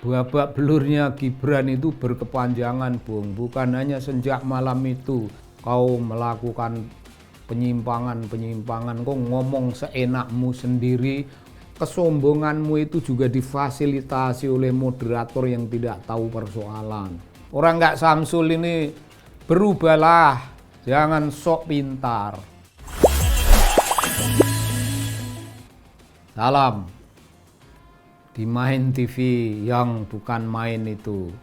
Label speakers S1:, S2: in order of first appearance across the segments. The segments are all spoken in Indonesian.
S1: babak belurnya Gibran itu berkepanjangan, Bung. Bukan hanya sejak malam itu kau melakukan penyimpangan, kau ngomong seenakmu sendiri. Kesombonganmu itu juga difasilitasi oleh moderator yang tidak tahu persoalan. Orang nggak Samsul ini berubahlah, jangan sok pintar. Salam di Main TV yang bukan main itu.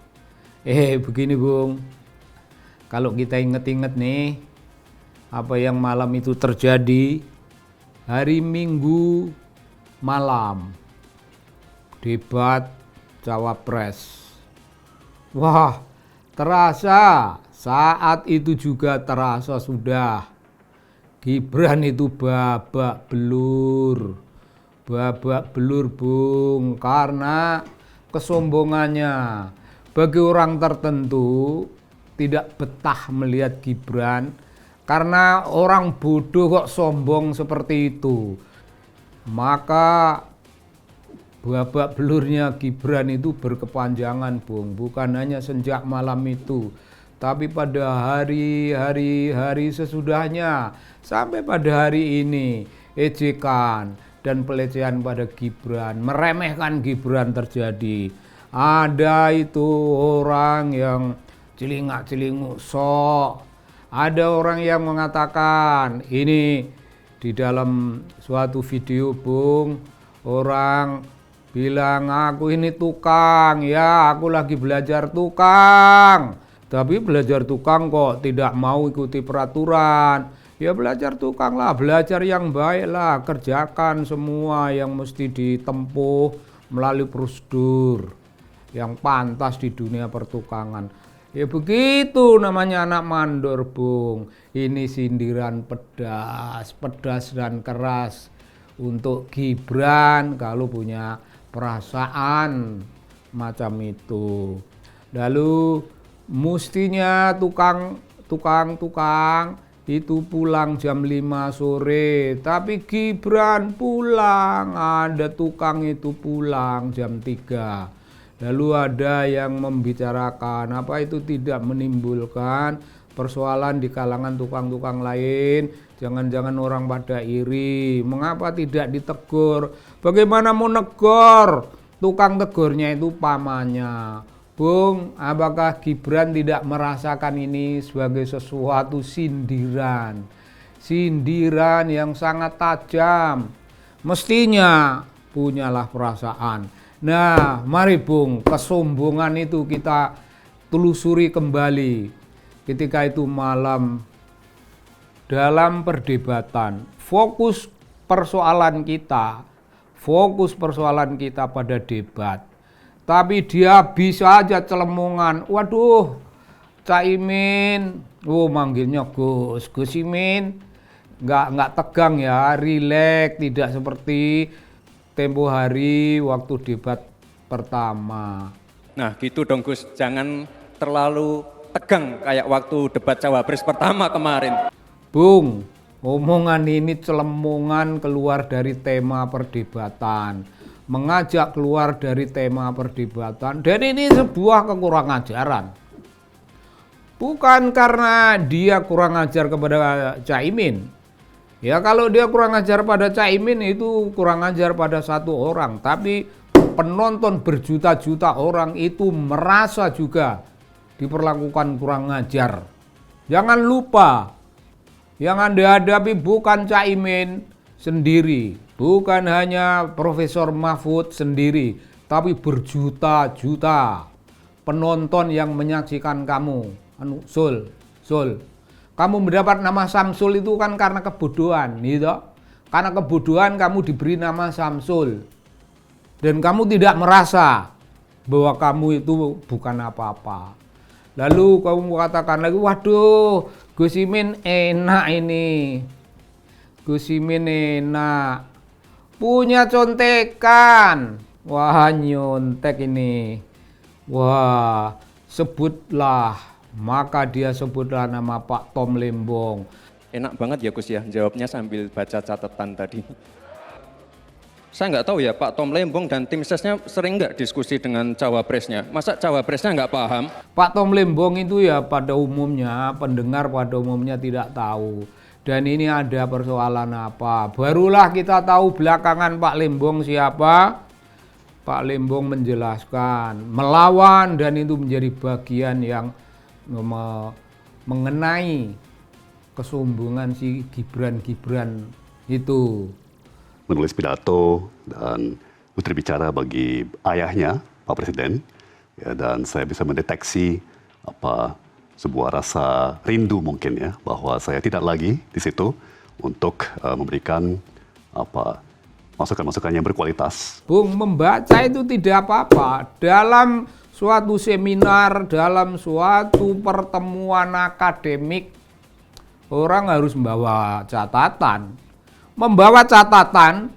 S1: Begini Bung, kalau kita inget-inget nih, apa yang malam itu terjadi, hari Minggu malam, debat Cawapres. Wah, terasa saat itu juga terasa sudah Gibran itu babak belur Bung, karena kesombongannya. Bagi orang tertentu tidak betah melihat Gibran karena orang bodoh kok sombong seperti itu. Maka babak belurnya Gibran itu berkepanjangan, Bung. Bukan hanya sejak malam itu, tapi pada hari sesudahnya sampai pada hari ini, ejekan dan pelecehan pada Gibran, meremehkan Gibran terjadi. Ada itu orang yang celingak-celinguk sok. Ada orang yang mengatakan ini di dalam suatu video, Bung, orang bilang aku ini tukang, ya aku lagi belajar tukang. Tapi belajar tukang kok tidak mau ikuti peraturan. Ya belajar tukang lah, belajar yang baik lah, kerjakan semua yang mesti ditempuh melalui prosedur yang pantas di dunia pertukangan. Ya begitu namanya anak mandor, Bung. Ini sindiran pedas dan keras untuk Gibran kalau punya perasaan macam itu. Lalu mestinya tukang itu pulang jam 5 sore, tapi Gibran pulang, ada tukang itu pulang jam 3. Lalu ada yang membicarakan apa itu tidak menimbulkan persoalan di kalangan tukang-tukang lain, jangan-jangan orang pada iri, mengapa tidak ditegur? Bagaimana mau negor? Tukang tegurnya itu pamannya. Bung, apakah Gibran tidak merasakan ini sebagai sesuatu sindiran yang sangat tajam? Mestinya punyalah perasaan. Nah, mari Bung, kesombongan itu kita telusuri kembali. Ketika itu malam dalam perdebatan, fokus persoalan kita pada debat. Tapi dia bisa aja celemongan. Waduh, Caimin, manggilnya Gus Imin, nggak tegang ya, rileks, tidak seperti tempo hari waktu debat pertama.
S2: Nah gitu dong Gus, jangan terlalu tegang kayak waktu debat Cawapres pertama kemarin.
S1: Bung, omongan ini celemongan keluar dari tema perdebatan, mengajak keluar dari tema perdebatan, dan ini sebuah kekurang ajaran. Bukan karena dia kurang ajar kepada Caimin. Ya kalau dia kurang ajar pada Caimin itu kurang ajar pada satu orang, tapi penonton berjuta-juta orang itu merasa juga diperlakukan kurang ajar. Jangan lupa, yang Anda hadapi bukan Caimin sendiri, bukan hanya Profesor Mahfud sendiri, tapi berjuta-juta penonton yang menyaksikan kamu. Sul. Kamu mendapat nama Samsul itu kan karena kebodohan, gitu. Karena kebodohan kamu diberi nama Samsul. Dan kamu tidak merasa bahwa kamu itu bukan apa-apa. Lalu kamu katakan lagi, waduh, Gus Imin enak ini. Gus Imin enak. Punya contekan. Wah, nyontek ini. Wah, sebutlah. Maka dia sebutlah nama Pak Tom Lembong.
S2: Enak banget ya Gus ya, jawabnya sambil baca catatan tadi. Saya nggak tahu ya, Pak Tom Lembong dan tim sesnya sering nggak diskusi dengan cawapresnya? Masa cawapresnya nggak paham?
S1: Pak Tom Lembong itu ya pada umumnya, pendengar pada umumnya tidak tahu. Dan ini ada persoalan apa. Barulah kita tahu belakangan Pak Lembong siapa. Pak Lembong menjelaskan, melawan, dan itu menjadi bagian yang mengenai kesombongan si Gibran itu.
S3: Menulis pidato dan berbicara bagi ayahnya, Pak Presiden, ya, dan saya bisa mendeteksi sebuah rasa rindu mungkin ya, bahwa saya tidak lagi di situ untuk memberikan masukan-masukan yang berkualitas.
S1: Bung, membaca itu tidak apa-apa. Dalam suatu seminar, dalam suatu pertemuan akademik, orang harus membawa catatan. Membawa catatan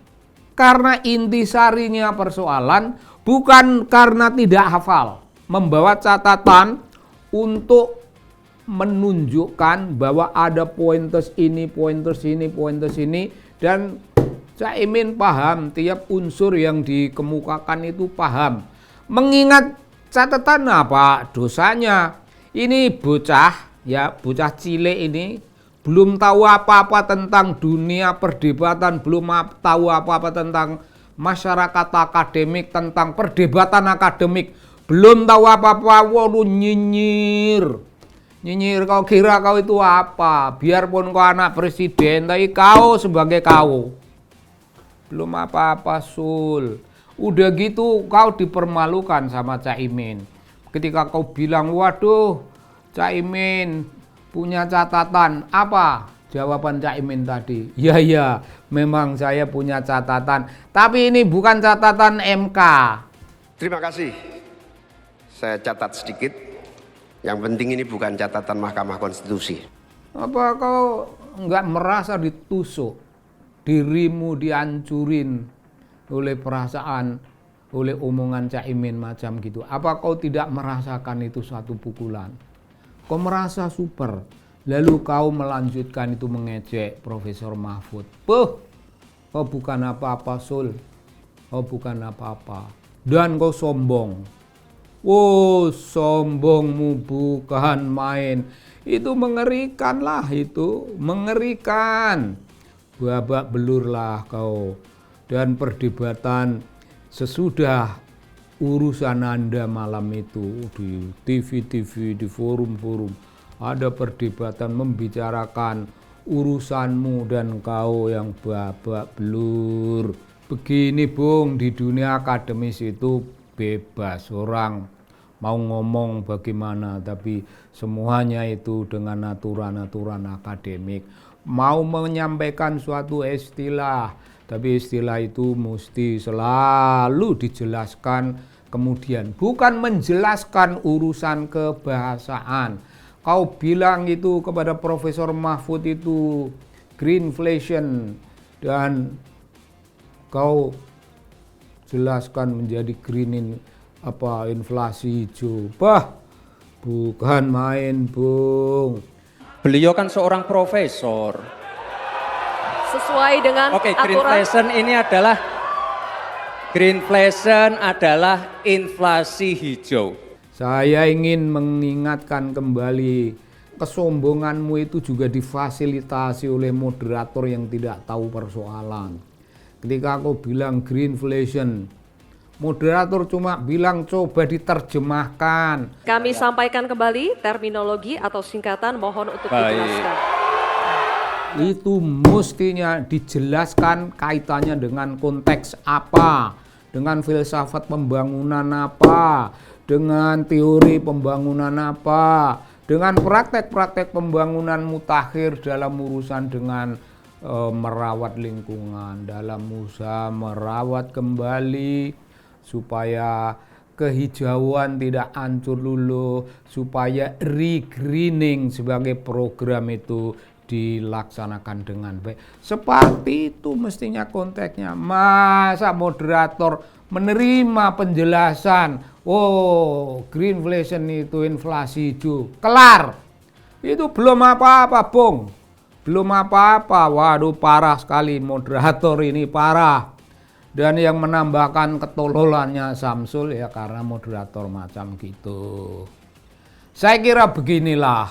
S1: karena intisarinya persoalan, bukan karena tidak hafal. Membawa catatan untuk menunjukkan bahwa ada pointers ini, dan Caimin paham, tiap unsur yang dikemukakan itu paham. Mengingat catatan apa dosanya? Ini bocah cilik ini belum tahu apa-apa tentang dunia perdebatan, belum tahu apa-apa tentang masyarakat akademik, tentang perdebatan akademik, belum tahu apa-apa. Waduh, nyinyir, kau kira kau itu apa? Biarpun kau anak presiden, tapi kau sebagai kau belum apa-apa, Sul. Udah gitu kau dipermalukan sama Caimin. Ketika kau bilang, waduh, Caimin punya catatan. Apa jawaban Caimin tadi? Ya, memang saya punya catatan. Tapi ini bukan catatan MK.
S4: Terima kasih. Saya catat sedikit. Yang penting ini bukan catatan Mahkamah Konstitusi.
S1: Apa kau nggak merasa ditusuk? Dirimu dihancurin oleh perasaan, oleh omongan Caimin macam gitu. Apa kau tidak merasakan itu satu pukulan? Kau merasa super, lalu kau melanjutkan itu mengejek Profesor Mahfud. Kau bukan apa-apa, Sul. Kau bukan apa-apa. Dan kau sombong. Oh, sombongmu bukan main. Itu mengerikan lah, itu mengerikan. Babak belurlah kau. Dan perdebatan sesudah urusan Anda malam itu di TV, di forum-forum, ada perdebatan membicarakan urusanmu dan kau yang babak belur. Begini, Bung, di dunia akademis itu bebas, orang mau ngomong bagaimana, tapi semuanya itu dengan aturan-aturan akademik. Mau menyampaikan suatu istilah, tapi istilah itu mesti selalu dijelaskan kemudian. Bukan menjelaskan urusan kebahasaan. Kau bilang itu kepada Profesor Mahfud itu greenflation, dan kau jelaskan menjadi inflasi hijau. Bukan main, Bung.
S2: Beliau kan seorang profesor.
S5: Sesuai dengan
S2: aturan. Greenflation adalah inflasi hijau.
S1: Saya ingin mengingatkan kembali, kesombonganmu itu juga difasilitasi oleh moderator yang tidak tahu persoalan. Ketika aku bilang greenflation, moderator cuma bilang coba diterjemahkan.
S5: Kami sampaikan kembali terminologi atau singkatan, mohon untuk dijelaskan.
S1: Itu mestinya dijelaskan kaitannya dengan konteks apa, dengan filsafat pembangunan apa, dengan teori pembangunan apa, dengan praktek-praktek pembangunan mutakhir dalam urusan dengan merawat lingkungan, dalam usaha merawat kembali supaya kehijauan tidak hancur luluh, supaya regreening sebagai program itu dilaksanakan dengan baik. Seperti itu mestinya konteksnya. Masa moderator menerima penjelasan, oh greenflation itu inflasi hijau, kelar. Itu belum apa-apa, Bung. Belum apa-apa. Waduh, parah sekali moderator ini, parah. Dan yang menambahkan ketololannya Samsul ya karena moderator macam gitu. Saya kira beginilah,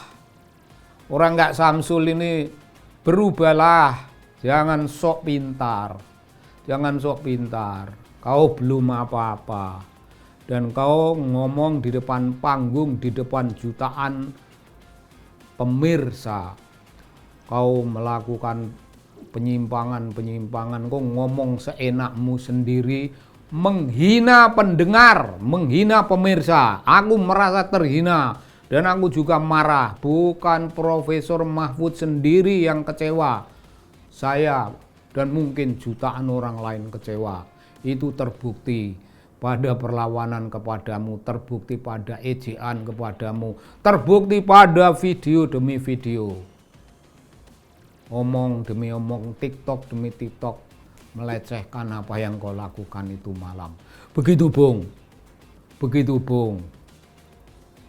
S1: orang nggak Samsul ini berubahlah, jangan sok pintar. Jangan sok pintar, kau belum apa-apa. Dan kau ngomong di depan panggung, di depan jutaan pemirsa. Kau melakukan penyimpangan, kau ngomong seenakmu sendiri, menghina pendengar, menghina pemirsa. Aku merasa terhina dan aku juga marah. Bukan Profesor Mahfud sendiri yang kecewa, saya dan mungkin jutaan orang lain kecewa. Itu terbukti pada perlawanan kepadamu, terbukti pada ejaan kepadamu, terbukti pada video demi video. Omong demi omong, TikTok demi TikTok, melecehkan apa yang kau lakukan itu malam. Begitu Bung, begitu Bung.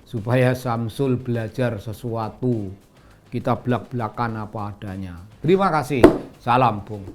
S1: Supaya Samsul belajar sesuatu, kita belak-belakan apa adanya. Terima kasih, salam Bung.